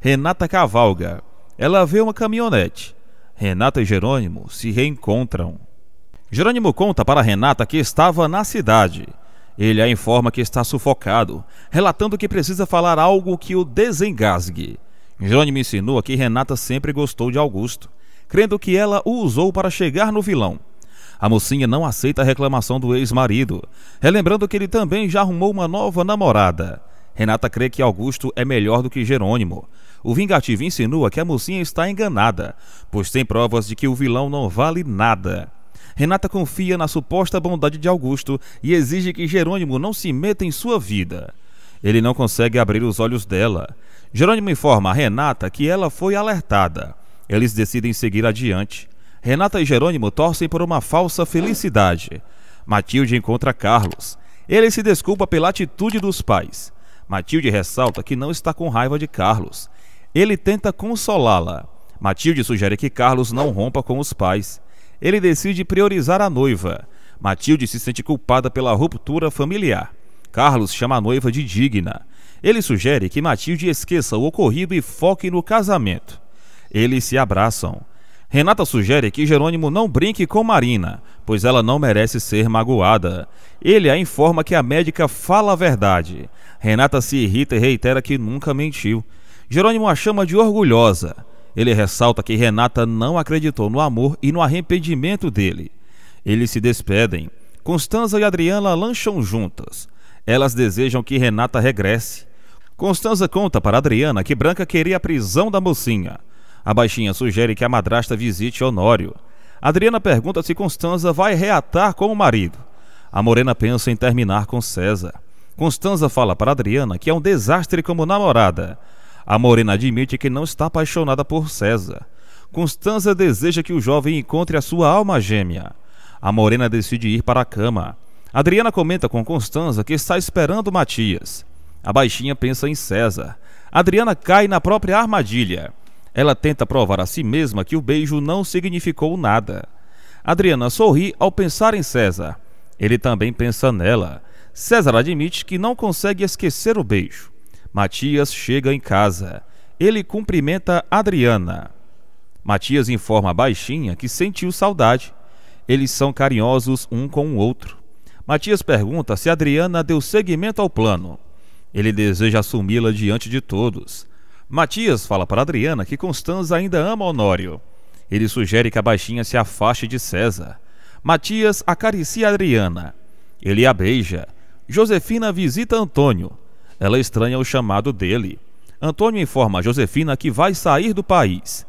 Renata cavalga. Ela vê uma caminhonete. Renata e Jerônimo se reencontram. Jerônimo conta para Renata que estava na cidade. Ele a informa que está sufocado, relatando que precisa falar algo que o desengasgue. Jerônimo insinua que Renata sempre gostou de Augusto, crendo que ela o usou para chegar no vilão. A mocinha não aceita a reclamação do ex-marido, relembrando que ele também já arrumou uma nova namorada. Renata crê que Augusto é melhor do que Jerônimo. O vingativo insinua que a mocinha está enganada, pois tem provas de que o vilão não vale nada. Renata confia na suposta bondade de Augusto e exige que Jerônimo não se meta em sua vida. Ele não consegue abrir os olhos dela. Jerônimo informa a Renata que ela foi alertada. Eles decidem seguir adiante. Renata e Jerônimo torcem por uma falsa felicidade. Matilde encontra Carlos. Ele se desculpa pela atitude dos pais. Matilde ressalta que não está com raiva de Carlos. Ele tenta consolá-la. Matilde sugere que Carlos não rompa com os pais. Ele decide priorizar a noiva. Matilde se sente culpada pela ruptura familiar. Carlos chama a noiva de digna. Ele sugere que Matilde esqueça o ocorrido e foque no casamento. Eles se abraçam. Renata sugere que Jerônimo não brinque com Marina, pois ela não merece ser magoada. Ele a informa que a médica fala a verdade. Renata se irrita e reitera que nunca mentiu. Jerônimo a chama de orgulhosa. Ele ressalta que Renata não acreditou no amor e no arrependimento dele. Eles se despedem. Constanza e Adriana lancham juntas. Elas desejam que Renata regresse. Constanza conta para Adriana que Branca queria a prisão da mocinha. A baixinha sugere que a madrasta visite Honório. Adriana pergunta se Constanza vai reatar com o marido. A morena pensa em terminar com César. Constanza fala para Adriana que é um desastre como namorada. A morena admite que não está apaixonada por César. Constanza deseja que o jovem encontre a sua alma gêmea. A morena decide ir para a cama. Adriana comenta com Constanza que está esperando Matias. A baixinha pensa em César. Adriana cai na própria armadilha. Ela tenta provar a si mesma que o beijo não significou nada. Adriana sorri ao pensar em César. Ele também pensa nela. César admite que não consegue esquecer o beijo. Matias chega em casa. Ele cumprimenta Adriana. Matias informa a baixinha que sentiu saudade. Eles são carinhosos um com o outro. Matias pergunta se Adriana deu seguimento ao plano. Ele deseja assumi-la diante de todos. Matias fala para Adriana que Constanza ainda ama Honório. Ele sugere que a baixinha se afaste de César. Matias acaricia Adriana. Ele a beija. Josefina visita Antônio. Ela estranha o chamado dele. Antônio informa a Josefina que vai sair do país.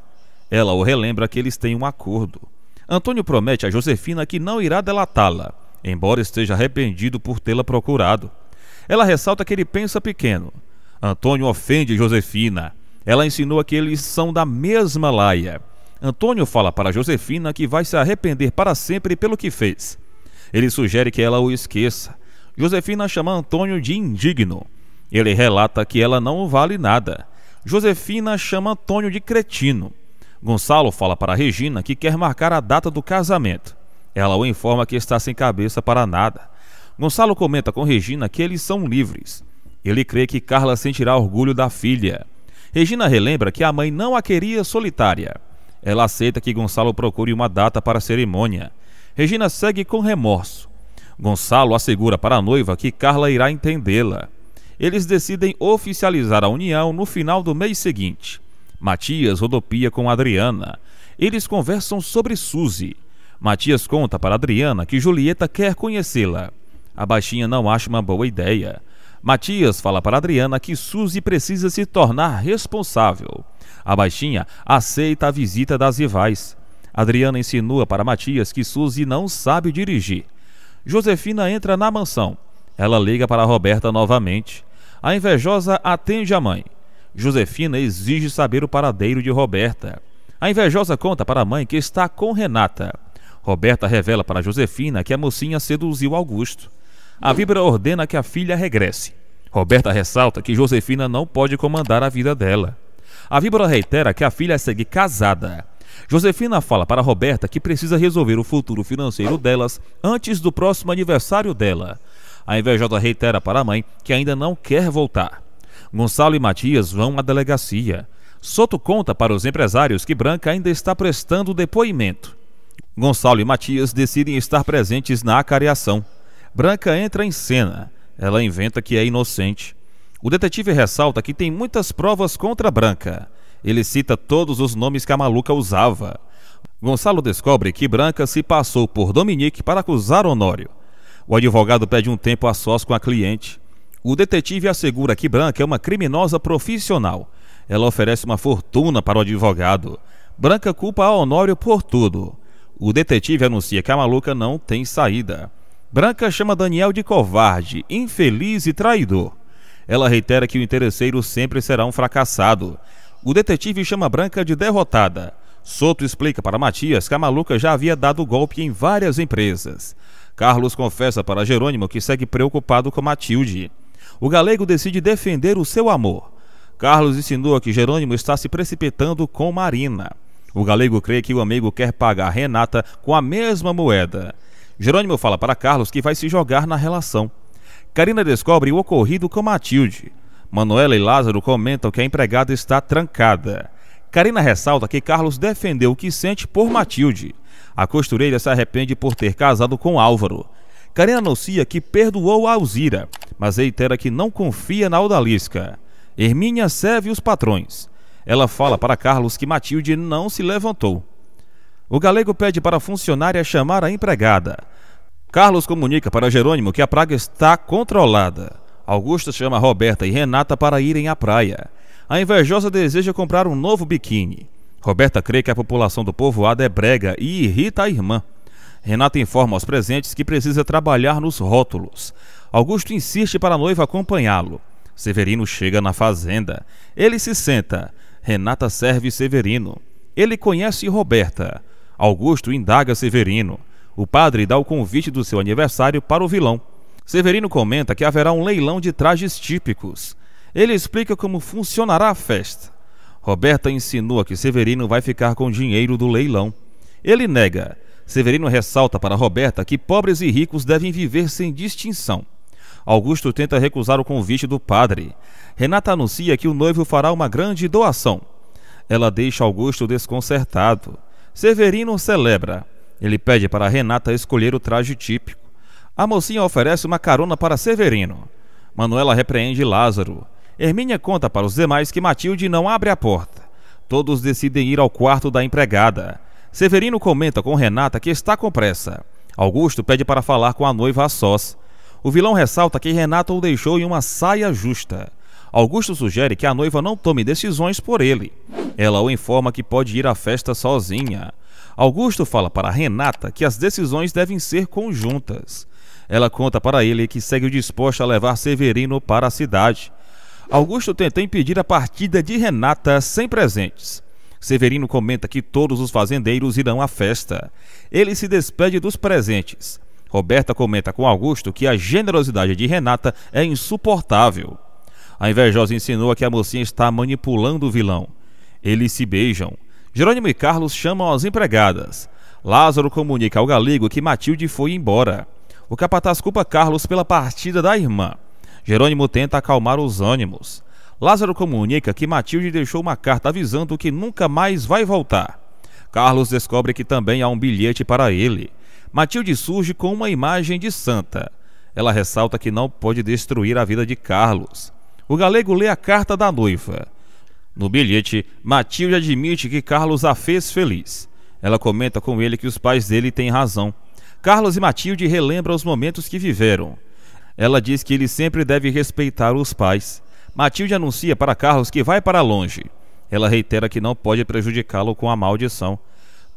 Ela o relembra que eles têm um acordo. Antônio promete a Josefina que não irá delatá-la, embora esteja arrependido por tê-la procurado. Ela ressalta que ele pensa pequeno. Antônio ofende Josefina. Ela insinua que eles são da mesma laia. Antônio fala para Josefina que vai se arrepender para sempre pelo que fez. Ele sugere que ela o esqueça. Josefina chama Antônio de indigno. Ele relata que ela não vale nada. Josefina chama Antônio de cretino. Gonçalo fala para Regina que quer marcar a data do casamento. Ela o informa que está sem cabeça para nada. Gonçalo comenta com Regina que eles são livres. Ele crê que Carla sentirá orgulho da filha. Regina relembra que a mãe não a queria solitária. Ela aceita que Gonçalo procure uma data para a cerimônia. Regina segue com remorso. Gonçalo assegura para a noiva que Carla irá entendê-la. Eles decidem oficializar a união no final do mês seguinte. Matias rodopia com Adriana. Eles conversam sobre Suzy. Matias conta para Adriana que Julieta quer conhecê-la. A baixinha não acha uma boa ideia. Matias fala para Adriana que Suzy precisa se tornar responsável. A baixinha aceita a visita das rivais. Adriana insinua para Matias que Suzy não sabe dirigir. Josefina entra na mansão. Ela liga para Roberta novamente. A invejosa atende a mãe. Josefina exige saber o paradeiro de Roberta. A invejosa conta para a mãe que está com Renata. Roberta revela para Josefina que a mocinha seduziu Augusto. A víbora ordena que a filha regresse. Roberta ressalta que Josefina não pode comandar a vida dela. A víbora reitera que a filha segue casada. Josefina fala para Roberta que precisa resolver o futuro financeiro delas antes do próximo aniversário dela. A invejosa reitera para a mãe que ainda não quer voltar. Gonçalo e Matias vão à delegacia. Soto conta para os empresários que Branca ainda está prestando depoimento. Gonçalo e Matias decidem estar presentes na acareação. Branca entra em cena. Ela inventa que é inocente. O detetive ressalta que tem muitas provas contra Branca. Ele cita todos os nomes que a maluca usava. Gonçalo descobre que Branca se passou por Dominique para acusar Honório. O advogado pede um tempo a sós com a cliente. O detetive assegura que Branca é uma criminosa profissional. Ela oferece uma fortuna para o advogado. Branca culpa a Honório por tudo. O detetive anuncia que a maluca não tem saída. Branca chama Daniel de covarde, infeliz e traidor. Ela reitera que o interesseiro sempre será um fracassado. O detetive chama Branca de derrotada. Soto explica para Matias que a maluca já havia dado golpe em várias empresas. Carlos confessa para Jerônimo que segue preocupado com Matilde. O galego decide defender o seu amor. Carlos insinua que Jerônimo está se precipitando com Marina. O galego crê que o amigo quer pagar Renata com a mesma moeda. Jerônimo fala para Carlos que vai se jogar na relação. Carina descobre o ocorrido com Matilde. Manuela e Lázaro comentam que a empregada está trancada. Carina ressalta que Carlos defendeu o que sente por Matilde. A costureira se arrepende por ter casado com Álvaro. Carina anuncia que perdoou a Alzira, mas reitera que não confia na odalisca. Hermínia serve os patrões. Ela fala para Carlos que Matilde não se levantou. O galego pede para a funcionária chamar a empregada. Carlos comunica para Jerônimo que a praga está controlada. Augusta chama Roberta e Renata para irem à praia. A invejosa deseja comprar um novo biquíni. Roberta crê que a população do povoado é brega e irrita a irmã. Renata informa aos presentes que precisa trabalhar nos rótulos. Augusto insiste para a noiva acompanhá-lo. Severino chega na fazenda. Ele se senta. Renata serve Severino. Ele conhece Roberta. Augusto indaga Severino. O padre dá o convite do seu aniversário para o vilão. Severino comenta que haverá um leilão de trajes típicos. Ele explica como funcionará a festa. Roberta insinua que Severino vai ficar com o dinheiro do leilão. Ele nega. Severino ressalta para Roberta que pobres e ricos devem viver sem distinção. Augusto tenta recusar o convite do padre. Renata anuncia que o noivo fará uma grande doação. Ela deixa Augusto desconcertado. Severino celebra. Ele pede para Renata escolher o traje típico. A mocinha oferece uma carona para Severino. Manuela repreende Lázaro. Hermínia conta para os demais que Matilde não abre a porta. Todos decidem ir ao quarto da empregada. Severino comenta com Renata que está com pressa. Augusto pede para falar com a noiva a sós. O vilão ressalta que Renata o deixou em uma saia justa. Augusto sugere que a noiva não tome decisões por ele. Ela o informa que pode ir à festa sozinha. Augusto fala para Renata que as decisões devem ser conjuntas. Ela conta para ele que segue disposta a levar Severino para a cidade. Augusto tenta impedir a partida de Renata sem presentes. Severino comenta que todos os fazendeiros irão à festa. Ele se despede dos presentes. Roberta comenta com Augusto que a generosidade de Renata é insuportável. A invejosa insinua que a mocinha está manipulando o vilão. Eles se beijam. Jerônimo e Carlos chamam as empregadas. Lázaro comunica ao galego que Matilde foi embora. O capataz culpa Carlos pela partida da irmã. Jerônimo tenta acalmar os ânimos. Lázaro comunica que Matilde deixou uma carta avisando que nunca mais vai voltar. Carlos descobre que também há um bilhete para ele. Matilde surge com uma imagem de santa. Ela ressalta que não pode destruir a vida de Carlos. O galego lê a carta da noiva. No bilhete, Matilde admite que Carlos a fez feliz. Ela comenta com ele que os pais dele têm razão. Carlos e Matilde relembram os momentos que viveram. Ela diz que ele sempre deve respeitar os pais. Matilde anuncia para Carlos que vai para longe. Ela reitera que não pode prejudicá-lo com a maldição.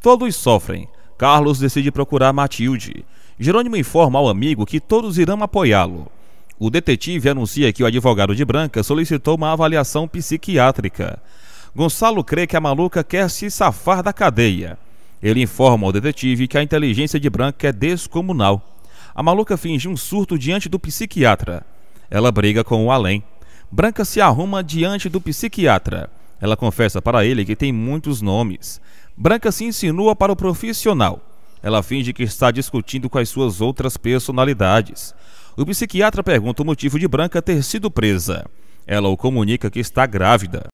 Todos sofrem. Carlos decide procurar Matilde. Jerônimo informa ao amigo que todos irão apoiá-lo. O detetive anuncia que o advogado de Branca solicitou uma avaliação psiquiátrica. Gonçalo crê que a maluca quer se safar da cadeia. Ele informa ao detetive que a inteligência de Branca é descomunal. A maluca finge um surto diante do psiquiatra. Ela briga com o além. Branca se arruma diante do psiquiatra. Ela confessa para ele que tem muitos nomes. Branca se insinua para o profissional. Ela finge que está discutindo com as suas outras personalidades. O psiquiatra pergunta o motivo de Branca ter sido presa. Ela o comunica que está grávida.